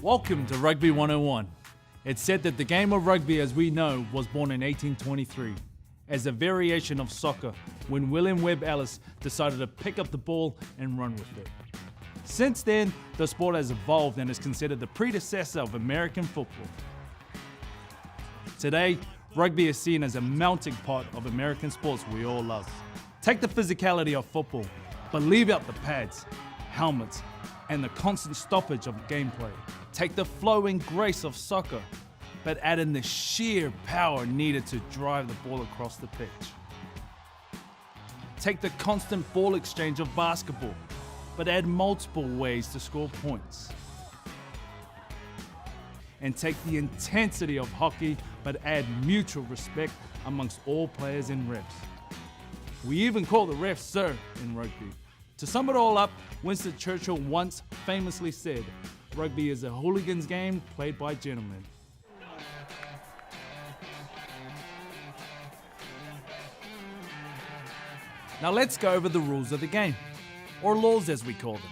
Welcome to Rugby 101. It's said that the game of rugby as we know was born in 1823 as a variation of soccer when William Webb Ellis decided to pick up the ball and run with it. Since then, the sport has evolved and is considered the predecessor of American football. Today, rugby is seen as a melting pot of American sports we all love. Take the physicality of football, but leave out the pads, helmets, and the constant stoppage of gameplay. Take the flowing grace of soccer, but add in the sheer power needed to drive the ball across the pitch. Take the constant ball exchange of basketball, but add multiple ways to score points. And take the intensity of hockey, but add mutual respect amongst all players and refs. We even call the refs sir in rugby. To sum it all up, Winston Churchill once famously said, "Rugby is a hooligan's game played by gentlemen." Now let's go over the rules of the game, or laws as we call them.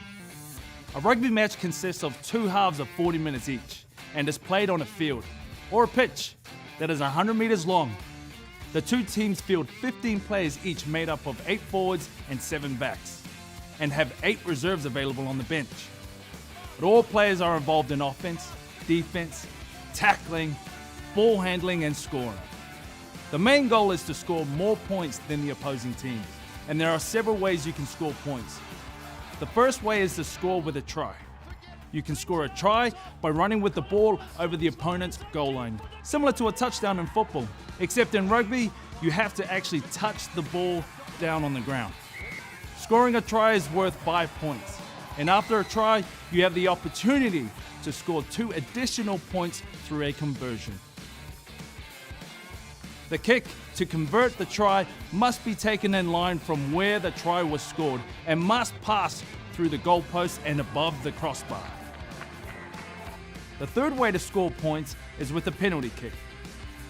A rugby match consists of two halves of 40 minutes each, and is played on a field, or a pitch, that is 100 meters long. The two teams field 15 players each made up of 8 forwards and 7 backs, and have 8 reserves available on the bench. But all players are involved in offense, defense, tackling, ball handling, and scoring. The main goal is to score more points than the opposing team, and there are several ways you can score points. The first way is to score with a try. You can score a try by running with the ball over the opponent's goal line, similar to a touchdown in football, except in rugby, you have to actually touch the ball down on the ground. Scoring a try is worth 5 points, and after a try, you have the opportunity to score 2 additional points through a conversion. The kick to convert the try must be taken in line from where the try was scored and must pass through the goalpost and above the crossbar. The third way to score points is with a penalty kick.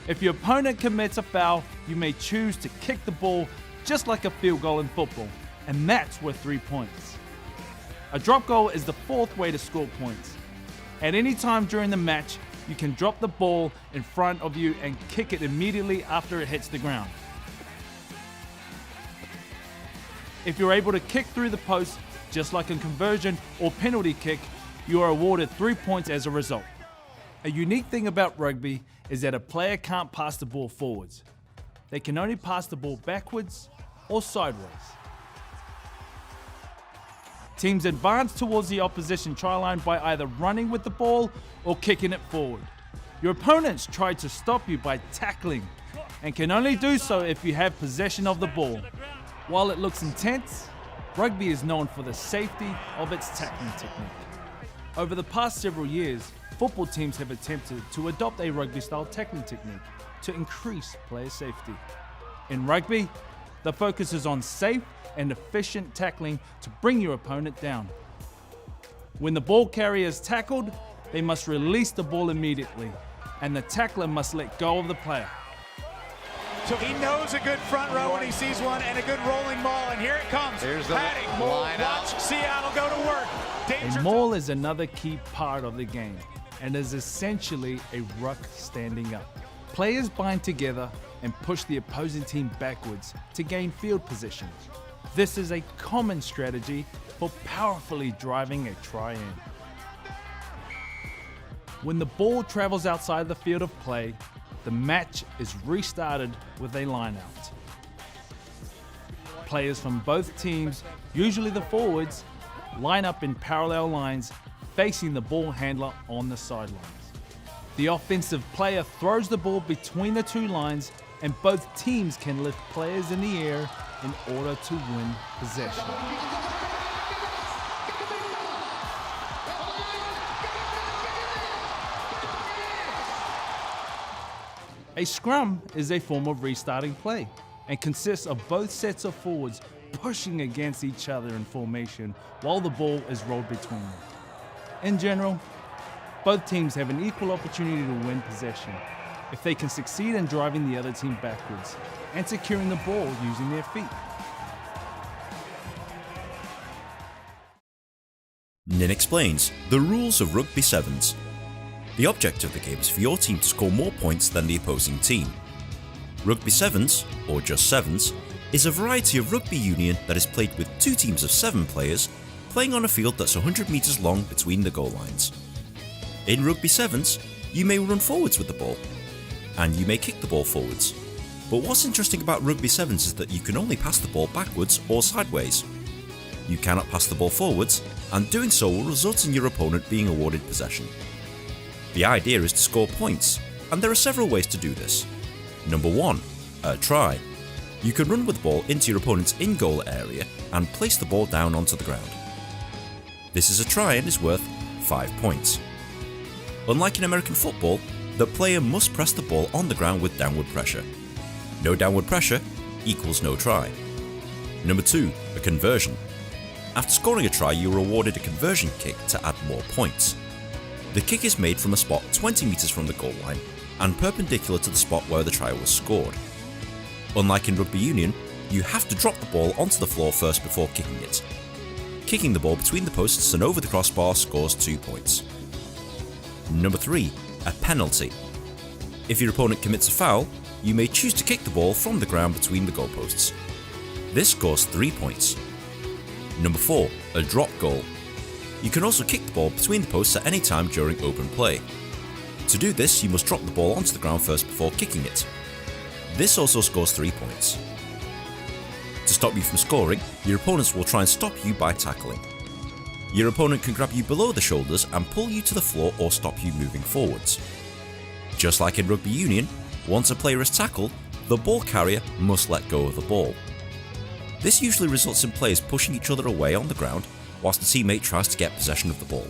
If your opponent commits a foul, you may choose to kick the ball just like a field goal in football, and that's worth 3 points. A drop goal is the fourth way to score points. At any time during the match, you can drop the ball in front of you and kick it immediately after it hits the ground. If you're able to kick through the post, just like a conversion or penalty kick, you are awarded 3 points as a result. A unique thing about rugby is that a player can't pass the ball forwards. They can only pass the ball backwards or sideways. Teams advance towards the opposition try line by either running with the ball or kicking it forward. Your opponents try to stop you by tackling and can only do so if you have possession of the ball. While it looks intense, rugby is known for the safety of its tackling technique. Over the past several years, football teams have attempted to adopt a rugby-style tackling technique to increase player safety. In rugby, the focus is on safe and efficient tackling to bring your opponent down. When the ball carrier is tackled, they must release the ball immediately, and the tackler must let go of the player. So he knows a good front row when he sees one and a good rolling maul, and here it comes. There's the padding, line watch out. Seattle go to work. Danger A maul is another key part of the game and is essentially a ruck standing up. Players bind together and push the opposing team backwards to gain field position. This is a common strategy for powerfully driving a try in. When the ball travels outside the field of play, the match is restarted with a line out. Players from both teams, usually the forwards, line up in parallel lines facing the ball handler on the sidelines. The offensive player throws the ball between the two lines, and both teams can lift players in the air in order to win possession. A scrum is a form of restarting play and consists of both sets of forwards pushing against each other in formation while the ball is rolled between them. In general, both teams have an equal opportunity to win possession if they can succeed in driving the other team backwards and securing the ball using their feet. Nin explains the rules of Rugby Sevens. The object of the game is for your team to score more points than the opposing team. Rugby Sevens, or just Sevens, is a variety of rugby union that is played with 2 teams of 7 players playing on a field that's 100 metres long between the goal lines. In Rugby Sevens, you may run forwards with the ball, and you may kick the ball forwards. But what's interesting about Rugby Sevens is that you can only pass the ball backwards or sideways. You cannot pass the ball forwards, and doing so will result in your opponent being awarded possession. The idea is to score points, and there are several ways to do this. Number 1, a try. You can run with the ball into your opponent's in-goal area and place the ball down onto the ground. This is a try and is worth 5 points. Unlike in American football, the player must press the ball on the ground with downward pressure. No downward pressure equals no try. Number 2, a conversion. After scoring a try, you are awarded a conversion kick to add more points. The kick is made from a spot 20 metres from the goal line and perpendicular to the spot where the try was scored. Unlike in rugby union, you have to drop the ball onto the floor first before kicking it. Kicking the ball between the posts and over the crossbar scores 2 points. Number 3, a penalty. If your opponent commits a foul, you may choose to kick the ball from the ground between the goalposts. This scores 3 points. Number 4, a drop goal. You can also kick the ball between the posts at any time during open play. To do this, you must drop the ball onto the ground first before kicking it. This also scores 3 points. To stop you from scoring, your opponents will try and stop you by tackling. Your opponent can grab you below the shoulders and pull you to the floor or stop you moving forwards. Just like in rugby union, once a player is tackled, the ball carrier must let go of the ball. This usually results in players pushing each other away on the ground whilst the teammate tries to get possession of the ball.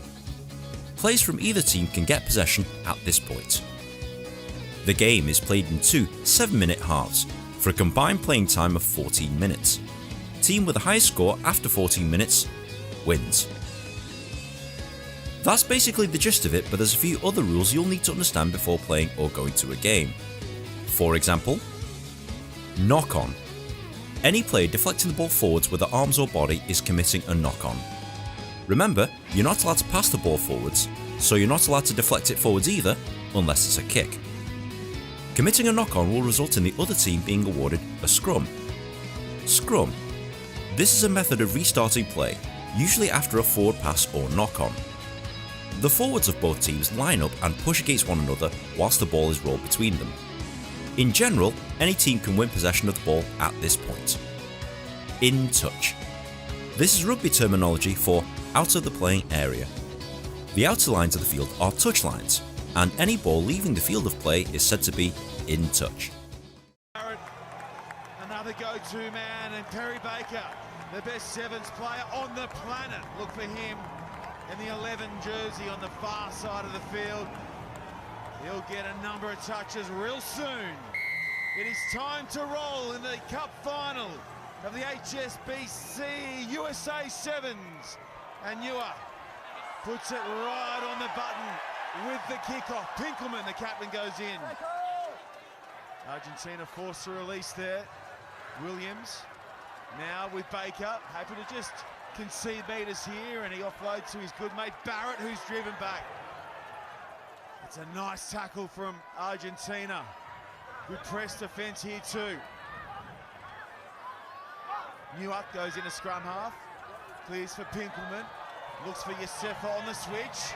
Players from either team can get possession at this point. The game is played in 2 7-minute halves for a combined playing time of 14 minutes. Team with the highest score after 14 minutes wins. That's basically the gist of it, but there's a few other rules you'll need to understand before playing or going to a game. For example, knock on. Any player deflecting the ball forwards with their arms or body is committing a knock on. Remember, you're not allowed to pass the ball forwards, so you're not allowed to deflect it forwards either, unless it's a kick. Committing a knock-on will result in the other team being awarded a scrum. Scrum. This is a method of restarting play, usually after a forward pass or knock-on. The forwards of both teams line up and push against one another whilst the ball is rolled between them. In general, any team can win possession of the ball at this point. In touch. This is rugby terminology for out of the playing area. The outer lines of the field are touch lines, and any ball leaving the field of play is said to be in touch. Another go-to man, and Perry Baker, the best sevens player on the planet. Look for him in the 11 jersey on the far side of the field. He'll get a number of touches real soon. It is time to roll in the cup final of the HSBC USA Sevens. And Ewer puts it right on the button with the kickoff. Pinkelman, the captain, goes in. Argentina forced to release there. Williams now with Baker, happy to just concede meters here, and he offloads to his good mate Barrett, who's driven back. It's a nice tackle from Argentina. Good press defense here too. Newark goes in a scrum half, clears for Pinkelman, looks for Yosefa on the switch.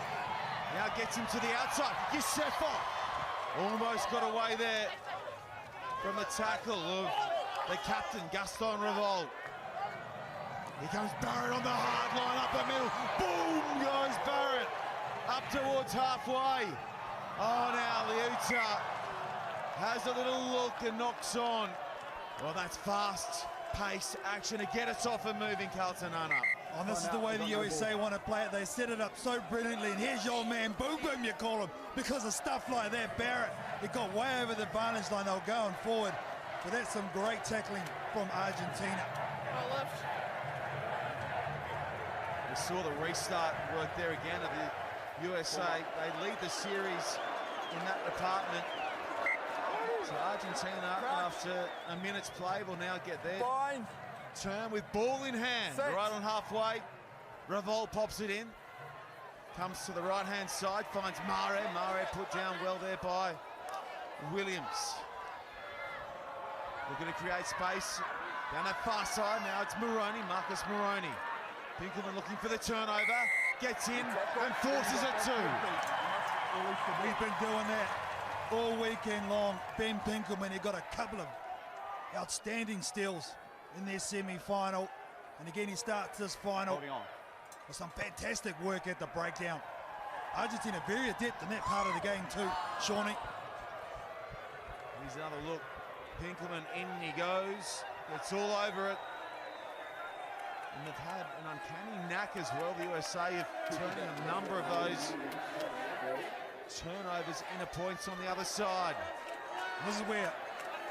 Now gets him to the outside. Yosefa almost got away there from the tackle of the captain, Gaston Revolt. Here comes Barrett on the hard line, up the middle. Boom goes Barrett, up towards halfway. Oh, now Liuta has a little look and knocks on. Well, that's fast-paced action to get us off and moving, Carlton Nana. And this is the way the USA want to play it. They set it up so brilliantly, and here's your man, Boom Boom, you call him, because of stuff like that. Barrett, he got way over the advantage line. They were going forward, but that's some great tackling from Argentina. We saw the restart work there again of the USA. They lead the series in that department. So Argentina, after a minute's play, will now get there. Turn with ball in hand, right on halfway. Revolt pops it in. Comes to the right-hand side, finds Mare. Mare put down well there by Williams. Looking to create space down that far side. Now it's Moroney, Marcus Moroney. Pinkelman looking for the turnover. Gets in and forces it too. He's been doing that all weekend long. Ben Pinkelman, he got a couple of outstanding steals in their semi-final. And again, he starts this final with some fantastic work at the breakdown. Argentina very adept in that part of the game too, Shawnee. Here's another look. Pinkelman, in he goes. Gets all over it. And they've had an uncanny knack as well, the USA, of turning a number of those turnovers into points on the other side. This is where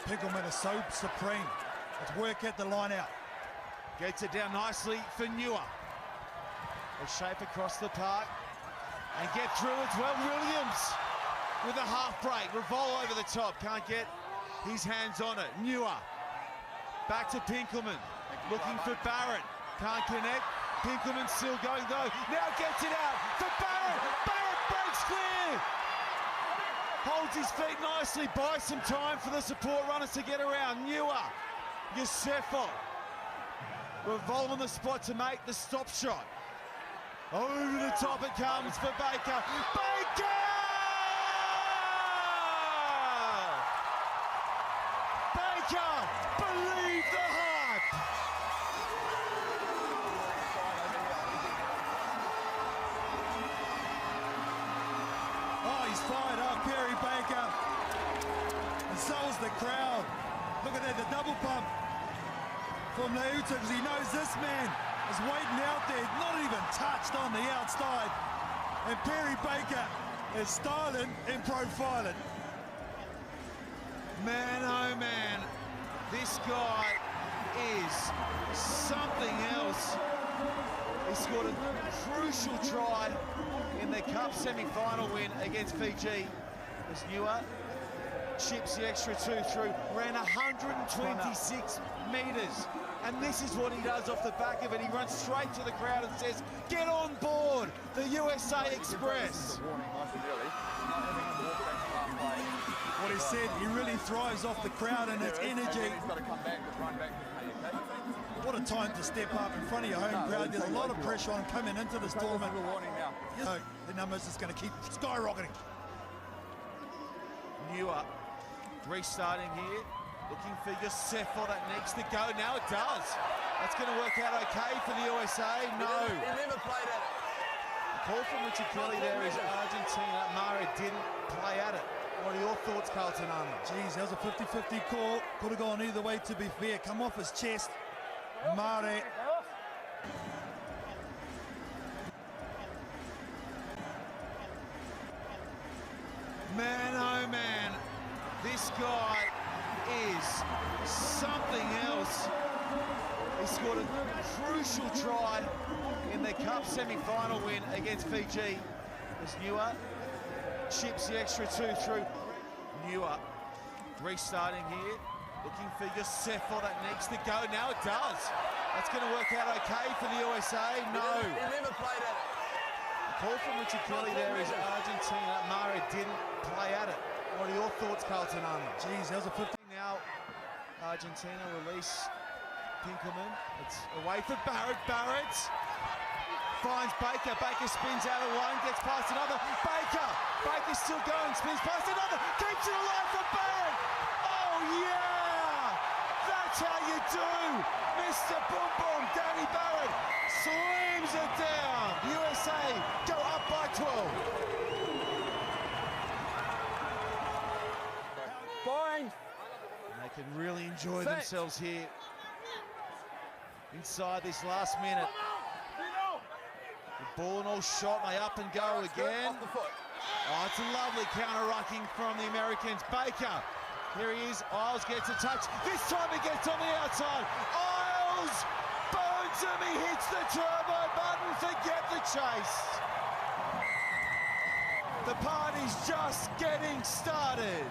Pinkelman is so supreme. It's work at the line out. Gets it down nicely for Newer. A shape across the park and get through as well. Williams with a half break. Revol over the top. Can't get his hands on it. Newer back to Pinkelman. Looking for Barrett. Can't connect. Pinkelman still going though. Now gets it out for Barrett. Barrett breaks clear. Holds his feet nicely. Buys some time for the support runners to get around. Newer. Yosefo. Revol on the spot to make the stop shot. Over the top it comes for Baker. Baker! Baker! Believe the hype! Oh, he's fired up, Perry Baker. And so is the crowd. Look at that, the double pump from Lauta, because he knows this man is waiting out there, not even touched on the outside. And Perry Baker is styling and profiling. Man, oh man, this guy is something else. He scored a crucial try in the Cup semi-final win against Fiji. As Newer chips the extra two through, ran 126 metres. And this is what he does off the back of it. He runs straight to the crowd and says, get on board the USA Express. What he said, he really thrives off the crowd and its energy. What a time to step up in front of your home crowd. There's a lot of pressure on him coming into this tournament. You know, the numbers just going to keep skyrocketing. Newer restarting here. Looking for Yosefo, that needs to go. Now it does. That's going to work out okay for the USA. No. He never played at it. The call from Richard Kelly there is Argentina. Mare didn't play at it. What are your thoughts, Carlton Arnold? Geez, that was a 50-50 call. Could have gone either way, to be fair. Come off his chest. Mare. Man, oh man. This guy is something else. He scored a crucial try in the Cup semi-final win against Fiji. As Newer chips the extra two through. Newer restarting here. Looking for Yosefo, that needs to go. Now it does. That's going to work out okay for the USA. No. He never played at it. The call from Richard Kelly there is Argentina. Mare didn't play at it. What are your thoughts, Carlton Arnold? Geez, that was a 50. Now, Argentina release Pinkelman. It's away for Barrett. Barrett finds Baker. Baker spins out of one, gets past another. Baker! Baker's still going, spins past another. Keeps it alive for Barrett! Oh, yeah! That's how you do! Mr. Boom Boom, Danny Barrett slams it down. USA go up by 12. Fine. They can really enjoy themselves here inside this last minute. The ball and all shot, they up and go again. Oh, it's a lovely counter-rucking from the Americans. Baker, here he is. Isles gets a touch. This time he gets on the outside. Isles burns him. He hits the turbo button. Forget the chase. The party's just getting started.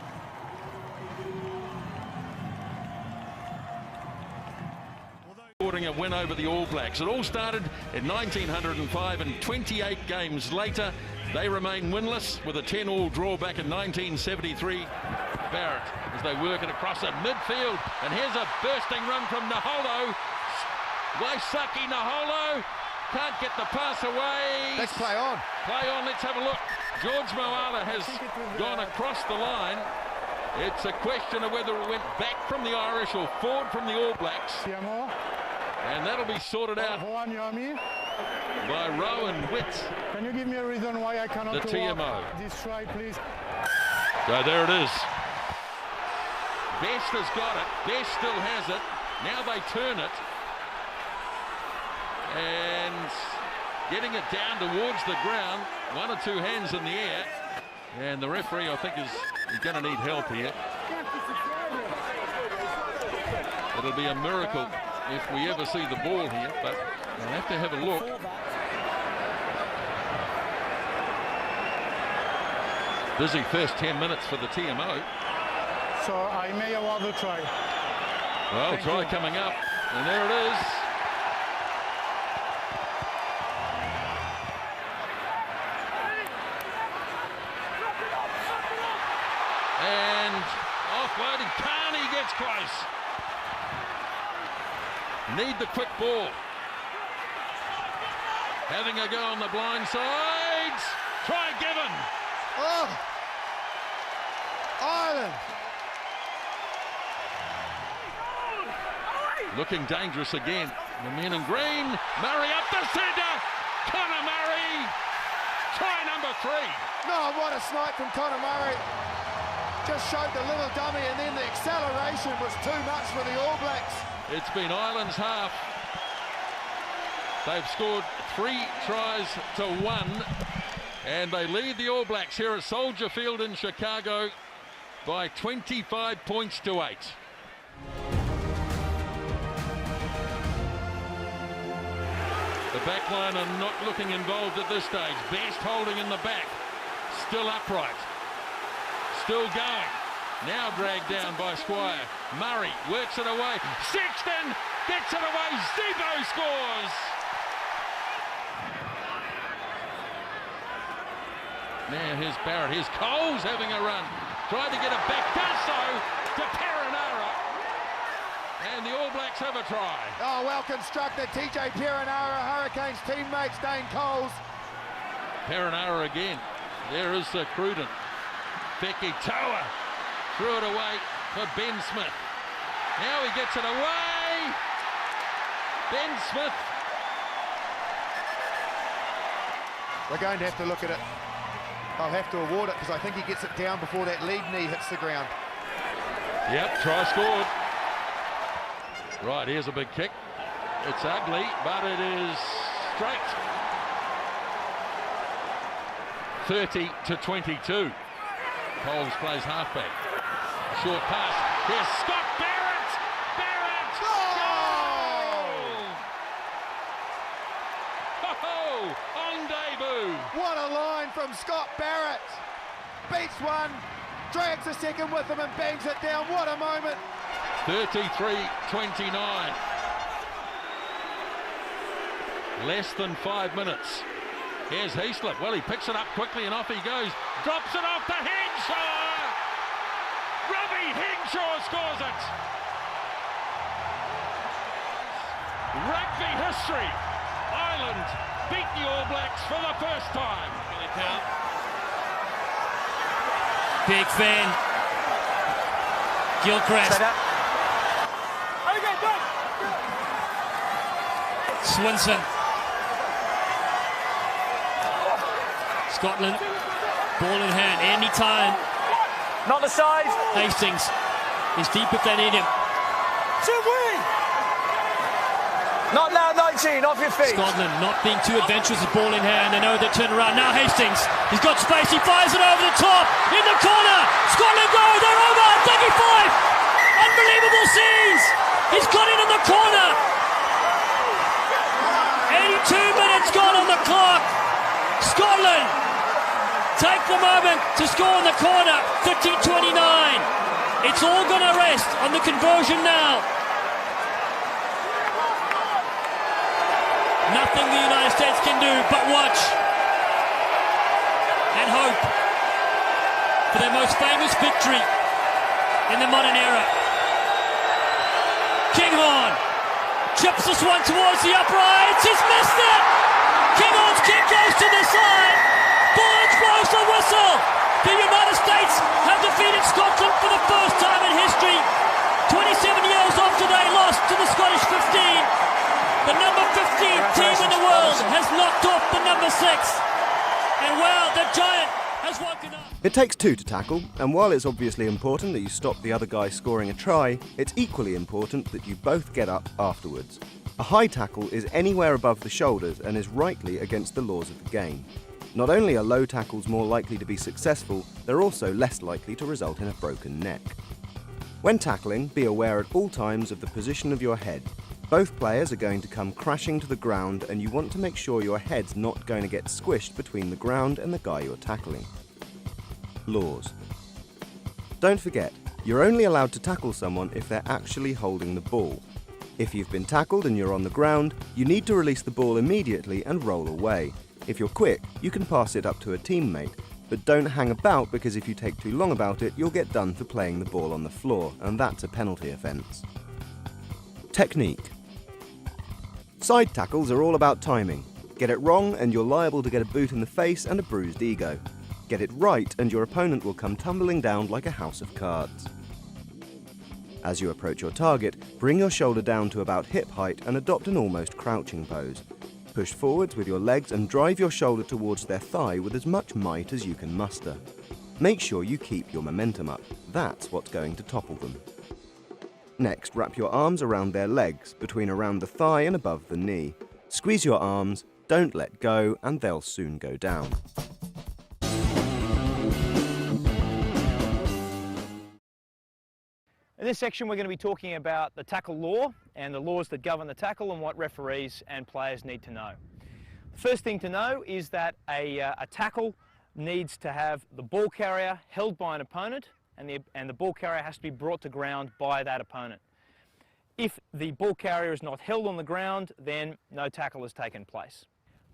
recording a win over the All Blacks. It all started in 1905, and 28 games later, they remain winless with a 10-all draw back in 1973. Barrett, as they work it across at midfield, and here's a bursting run from Naholo. Waisaki Naholo can't get the pass away. Let's play on. Play on, let's have a look. George Moala has gone across the line. It's a question of whether it went back from the Irish or forward from the All Blacks. And that'll be sorted out by Rowan Witt. Can you give me a reason why I cannot the TMO. This try, please? So there it is. Best has got it. Best still has it. Now they turn it. And getting it down towards the ground. One or two hands in the air. And the referee, I think, is going to need help here. It'll be a miracle if we ever see the ball here, but we'll have to have a look. Busy first 10 minutes for the TMO. So I may award the try. Well, try coming up, and there it is. And offloading, Carney gets close. Need the quick ball. Having a go on the blind sides. Try given. Oh! Ireland! Looking dangerous again. The men in green. Murray up the centre. Conor Murray. Try number 3. No, what a snipe from Conor Murray. Just showed the little dummy, and then the acceleration was too much for the All Blacks. It's been Ireland's half. They've scored 3 tries to 1, and they lead the All Blacks here at Soldier Field in Chicago by 25 points to 8. The back line are not looking involved at this stage. Best holding in the back, still upright. Still going. Now dragged down by Squire. Murray works it away. Sexton gets it away. Zebo scores. Now here's Barrett. Here's Coles having a run. Tried to get it back. Does so to Perenara. And the All Blacks have a try. Oh, well constructed. TJ Perenara, Hurricanes teammates Dane Coles. Perenara again. There is Cruden. Becky Toa threw it away for Ben Smith. Now he gets it away. Ben Smith. We're going to have to look at it. I'll have to award it because I think he gets it down before that lead knee hits the ground. Yep, try scored. Right, here's a big kick. It's ugly, but it is straight. 30-22. Coles plays halfback. Short pass. Here's Scott Barrett. Barrett. Goal! Oh, on debut. What a line from Scott Barrett. Beats one, drags a second with him and bangs it down. What a moment. 33-29. Less than 5 minutes. Here's Heaslip. Well, he picks it up quickly and off he goes. Drops it off to Henshaw. Robbie Henshaw scores it. Rugby history. Ireland beat the All Blacks for the first time. Big fan. Gilchrist. Swinson. Scotland, ball in hand, any time. Not the side. Hastings is deep if they need him. Not loud, 19, off your feet. Scotland not being too adventurous with ball in hand. They know they turn around. Now Hastings, he's got space, he fires it over the top, in the corner. Scotland go, they're over, 35. Unbelievable scenes. He's got it in the corner. 82 minutes gone on the clock. Scotland take the moment to score in the corner, 30-29. It's all going to rest on the conversion now. Nothing the United States can do but watch and hope for their most famous victory in the modern era. Kinghorn chips this one towards the uprights. He's missed it. Kinghorn's kick goes to the side. Burns blows the whistle. The United States have defeated Scotland for the first time in history. 27 years after they lost to the Scottish 15. The number 15 team in the world has knocked off the number 6. And well, the giant has woken up. It takes two to tackle, and while it's obviously important that you stop the other guy scoring a try, it's equally important that you both get up afterwards. A high tackle is anywhere above the shoulders and is rightly against the laws of the game. Not only are low tackles more likely to be successful, they're also less likely to result in a broken neck. When tackling, be aware at all times of the position of your head. Both players are going to come crashing to the ground, and you want to make sure your head's not going to get squished between the ground and the guy you're tackling. Laws. Don't forget, you're only allowed to tackle someone if they're actually holding the ball. If you've been tackled and you're on the ground, you need to release the ball immediately and roll away. If you're quick, you can pass it up to a teammate, but don't hang about, because if you take too long about it, you'll get done for playing the ball on the floor, and that's a penalty offence. Technique. Side tackles are all about timing. Get it wrong and you're liable to get a boot in the face and a bruised ego. Get it right and your opponent will come tumbling down like a house of cards. As you approach your target, bring your shoulder down to about hip height and adopt an almost crouching pose. Push forwards with your legs and drive your shoulder towards their thigh with as much might as you can muster. Make sure you keep your momentum up. That's what's going to topple them. Next, wrap your arms around their legs, between around the thigh and above the knee. Squeeze your arms, don't let go, and they'll soon go down. In this section we're going to be talking about the tackle law and the laws that govern the tackle and what referees and players need to know. The first thing to know is that a tackle needs to have the ball carrier held by an opponent, and the ball carrier has to be brought to ground by that opponent. If the ball carrier is not held on the ground, then no tackle has taken place.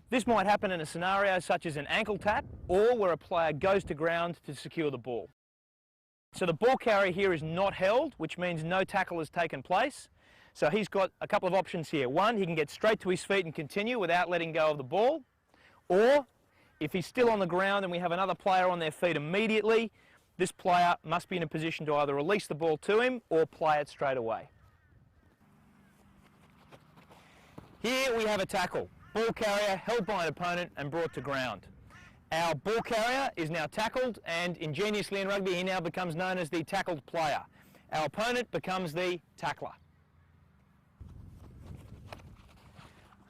This might happen in a scenario such as an ankle tap, or where a player goes to ground to secure the ball. So the ball carrier here is not held, which means no tackle has taken place. So he's got a couple of options here. One, he can get straight to his feet and continue without letting go of the ball. Or, if he's still on the ground and we have another player on their feet immediately, this player must be in a position to either release the ball to him or play it straight away. Here we have a tackle. Ball carrier held by an opponent and brought to ground. Our ball carrier is now tackled, and ingeniously in rugby he now becomes known as the tackled player. Our opponent becomes the tackler.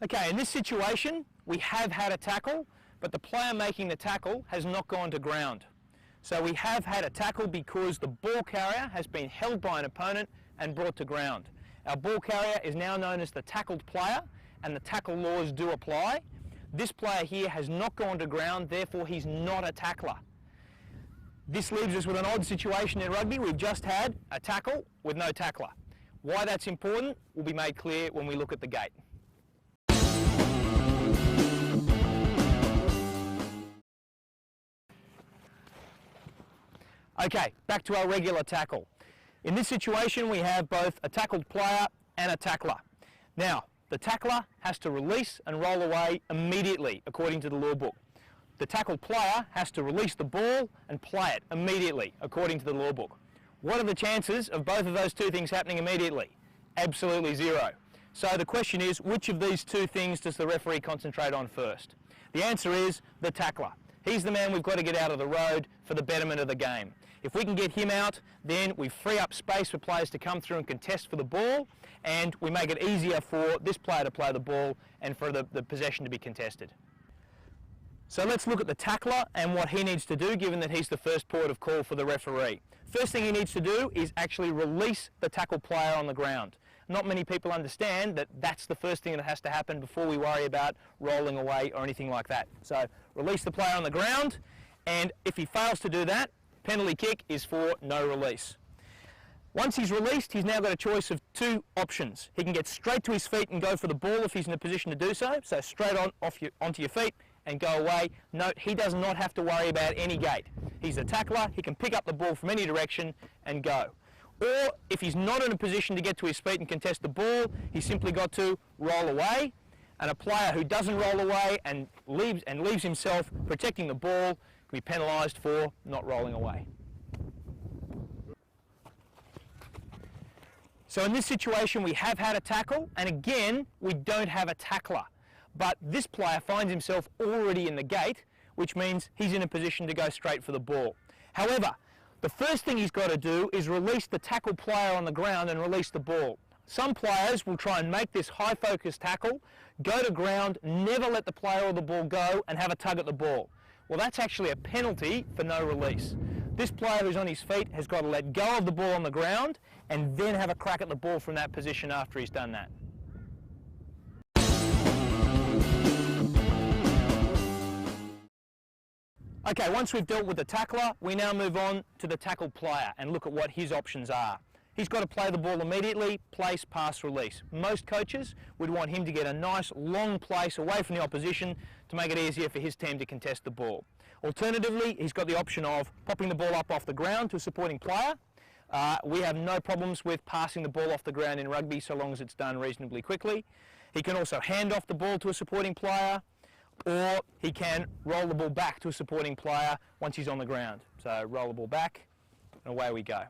Okay, in this situation we have had a tackle, but the player making the tackle has not gone to ground. So we have had a tackle because the ball carrier has been held by an opponent and brought to ground. Our ball carrier is now known as the tackled player, and the tackle laws do apply. This player here has not gone to ground, therefore he's not a tackler. This leaves us with an odd situation in rugby. We've just had a tackle with no tackler. Why that's important will be made clear when we look at the gate. Okay, back to our regular tackle. In this situation we have both a tackled player and a tackler. Now, the tackler has to release and roll away immediately, according to the law book. The tackled player has to release the ball and play it immediately, according to the law book. What are the chances of both of those two things happening immediately? Absolutely zero. So the question is, which of these two things does the referee concentrate on first? The answer is the tackler. He's the man we've got to get out of the road for the betterment of the game. If we can get him out, then we free up space for players to come through and contest for the ball, and we make it easier for this player to play the ball and for the possession to be contested. So let's look at the tackler and what he needs to do, given that he's the first port of call for the referee. First thing he needs to do is actually release the tackle player on the ground. Not many people understand that that's the first thing that has to happen before we worry about rolling away or anything like that. So release the player on the ground, and if he fails to do that, penalty kick is for no release. Once he's released, he's now got a choice of two options. He can get straight to his feet and go for the ball if he's in a position to do so, so straight onto your feet and go away. Note, he does not have to worry about any gate. He's a tackler, he can pick up the ball from any direction and go. Or if he's not in a position to get to his feet and contest the ball, he's simply got to roll away. And a player who doesn't roll away and leaves himself protecting the ball can be penalised for not rolling away. So in this situation we have had a tackle, and again we don't have a tackler. But this player finds himself already in the gate, which means he's in a position to go straight for the ball. However, the first thing he's got to do is release the tackle player on the ground and release the ball. Some players will try and make this high focus tackle, go to ground, never let the player or the ball go and have a tug at the ball. Well, that's actually a penalty for no release. This player who's on his feet has got to let go of the ball on the ground and then have a crack at the ball from that position after he's done that. Okay, once we've dealt with the tackler, we now move on to the tackle player and look at what his options are. He's got to play the ball immediately, place, pass, release. Most coaches would want him to get a nice long place away from the opposition to make it easier for his team to contest the ball. Alternatively, he's got the option of popping the ball up off the ground to a supporting player. We have no problems with passing the ball off the ground in rugby so long as it's done reasonably quickly. He can also hand off the ball to a supporting player, or he can roll the ball back to a supporting player once he's on the ground. So roll the ball back and away we go.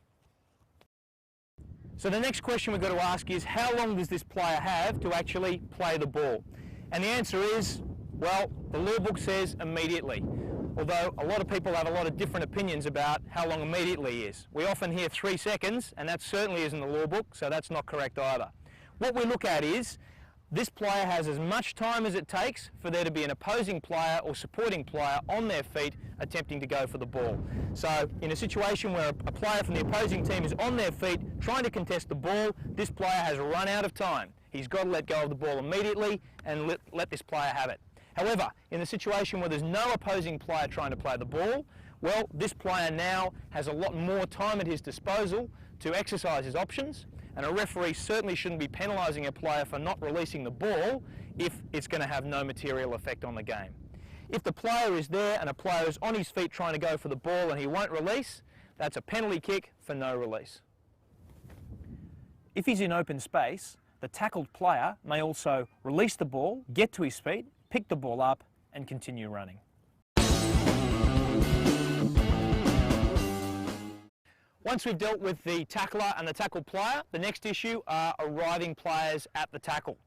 So the next question we've got to ask is, how long does this player have to actually play the ball? And the answer is, well, the law book says immediately. Although a lot of people have a lot of different opinions about how long immediately is. We often hear 3 seconds, and that certainly isn't the law book, so that's not correct either. What we look at is, this player has as much time as it takes for there to be an opposing player or supporting player on their feet attempting to go for the ball. So in a situation where a player from the opposing team is on their feet trying to contest the ball, this player has run out of time. He's got to let go of the ball immediately and let this player have it. However, in the situation where there's no opposing player trying to play the ball, well, this player now has a lot more time at his disposal to exercise his options, and a referee certainly shouldn't be penalising a player for not releasing the ball if it's going to have no material effect on the game. If the player is there and a player is on his feet trying to go for the ball and he won't release, that's a penalty kick for no release. If he's in open space, the tackled player may also release the ball, get to his feet, pick the ball up and continue running. Once we've dealt with the tackler and the tackle player, the next issue are arriving players at the tackle.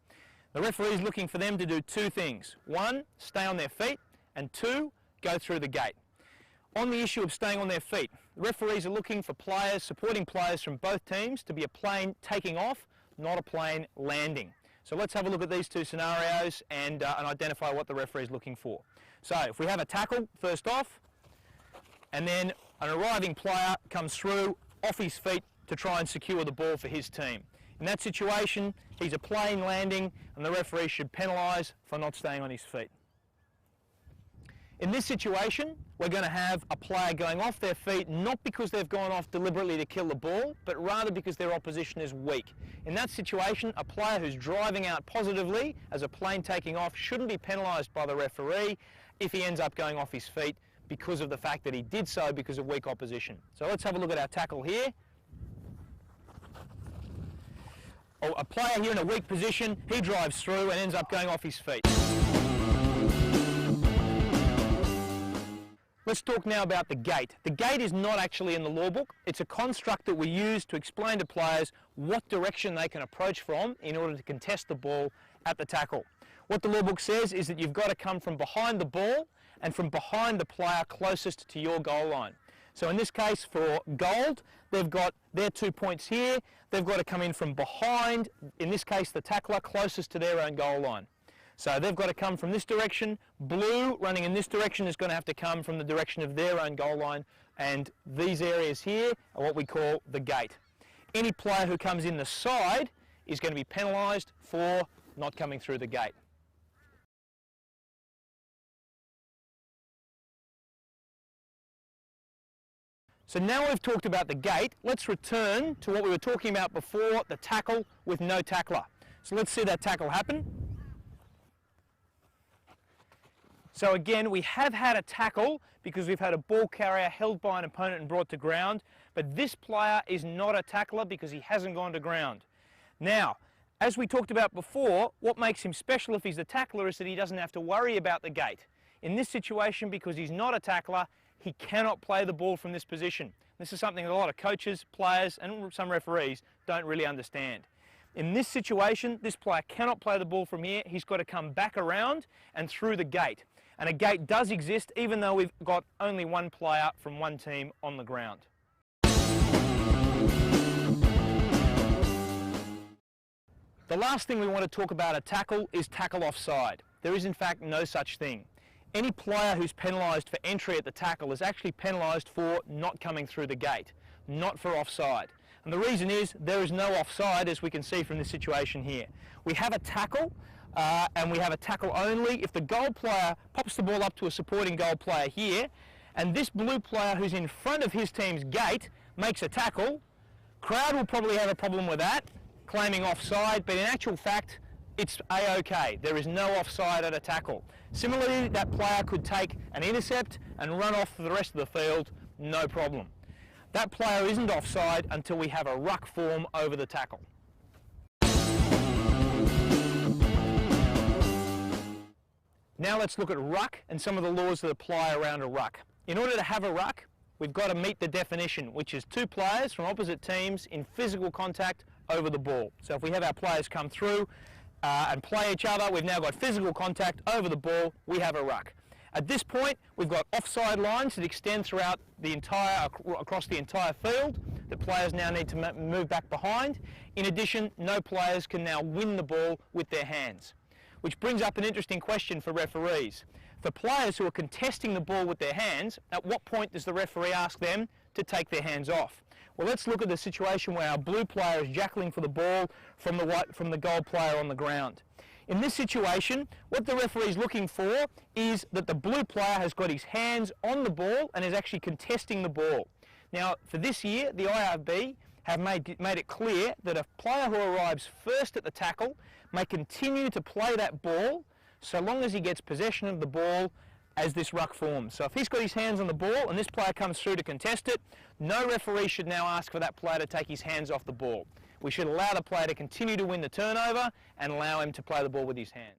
The referee is looking for them to do two things. One, stay on their feet, and two, go through the gate. On the issue of staying on their feet, the referees are looking for players, supporting players from both teams to be a plane taking off, not a plane landing. So let's have a look at these two scenarios and identify what the referee is looking for. So if we have a tackle first off, and then an arriving player comes through off his feet to try and secure the ball for his team. In that situation, he's a plane landing and the referee should penalise for not staying on his feet. In this situation, we're going to have a player going off their feet not because they've gone off deliberately to kill the ball, but rather because their opposition is weak. In that situation, a player who's driving out positively as a plane taking off shouldn't be penalised by the referee if he ends up going off his feet because of the fact that he did so because of weak opposition. So let's have a look at our tackle here. Oh, a player here in a weak position, he drives through and ends up going off his feet. Let's talk now about the gate. The gate is not actually in the law book. It's a construct that we use to explain to players what direction they can approach from in order to contest the ball at the tackle. What the law book says is that you've got to come from behind the ball and from behind the player closest to your goal line. So in this case for gold, they've got their 2 points here. They've got to come in from behind, in this case the tackler, closest to their own goal line. So they've got to come from this direction. Blue, running in this direction, is going to have to come from the direction of their own goal line. And these areas here are what we call the gate. Any player who comes in the side is going to be penalised for not coming through the gate. So now we've talked about the gate, let's return to what we were talking about before, the tackle with no tackler. So let's see that tackle happen. So again, we have had a tackle because we've had a ball carrier held by an opponent and brought to ground, but this player is not a tackler because he hasn't gone to ground. Now, as we talked about before, what makes him special if he's a tackler is that he doesn't have to worry about the gate. In this situation, because he's not a tackler, he cannot play the ball from this position. This is something that a lot of coaches, players and some referees don't really understand. In this situation, this player cannot play the ball from here. He's got to come back around and through the gate. And a gate does exist even though we've got only one player from one team on the ground. The last thing we want to talk about a tackle is tackle offside. There is in fact no such thing. Any player who's penalised for entry at the tackle is actually penalised for not coming through the gate, not for offside. And the reason is there is no offside, as we can see from this situation here. We have a tackle and we have a tackle only if the goal player pops the ball up to a supporting goal player here, and this blue player who's in front of his team's gate makes a tackle. Crowd will probably have a problem with that, claiming offside, but in actual fact it's a-okay. There is no offside at a tackle. Similarly, that player could take an intercept and run off for the rest of the field, no problem. That player isn't offside until we have a ruck form over the tackle. Now let's look at ruck and some of the laws that apply around a ruck. In order to have a ruck, we've got to meet the definition, which is two players from opposite teams in physical contact over the ball. So if we have our players come through and play each other, we've now got physical contact over the ball, we have a ruck. At this point, we've got offside lines that extend throughout the across the entire field that players now need to move back behind. In addition, no players can now win the ball with their hands, which brings up an interesting question for referees. For players who are contesting the ball with their hands, at what point does the referee ask them to take their hands off? Well, let's look at the situation where our blue player is jackling for the ball from the goal player on the ground. In this situation, what the referee is looking for is that the blue player has got his hands on the ball and is actually contesting the ball. Now, for this year, the IRB have made it clear that a player who arrives first at the tackle may continue to play that ball so long as he gets possession of the ball as this ruck forms. So if he's got his hands on the ball and this player comes through to contest it, no referee should now ask for that player to take his hands off the ball. We should allow the player to continue to win the turnover and allow him to play the ball with his hands.